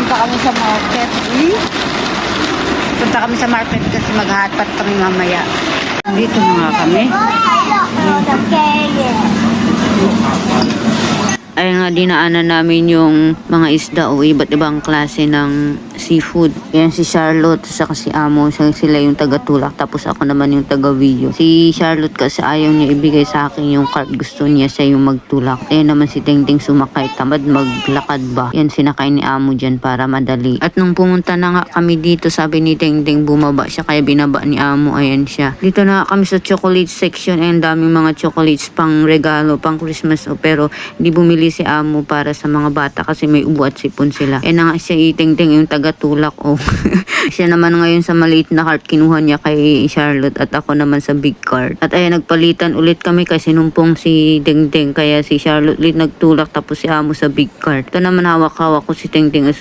Punta kami sa market. Punta kami sa market kasi maghahapat kami mamaya. Dito na nga kami. Ay nga, dinaanan namin yung mga isda o iba't ibang klase ng seafood. Yan si Charlotte saka si Amo, sila yung taga-tulak, tapos ako naman yung taga-video. Si Charlotte kasi ayaw niya ibigay sa akin yung card, gusto niya siya yung magtulak. Ayan naman si Tengteng sumakay, tamad maglakad ba. Yan, sinakay ni Amo dyan para madali. At nung pumunta na nga kami dito, sabi ni Tengteng bumaba siya, kaya binaba ni Amo. Ayan siya. Dito na kami sa chocolate section. Ayan, daming mga chocolates pang regalo, pang Christmas. Pero hindi bumili si Amo para sa mga bata kasi may ubo at sipon sila. Ayan na nga siya, Tengteng yung taga-tulak. Siya naman ngayon sa maliit na cart, kinuha niya kay Charlotte at ako naman sa big cart. At ayan, nagpalitan ulit kami kasi numpong si Tengteng, kaya si Charlotte ulit nagtulak tapos si Amo sa big cart. Ito naman hawak-hawak ko si Tengteng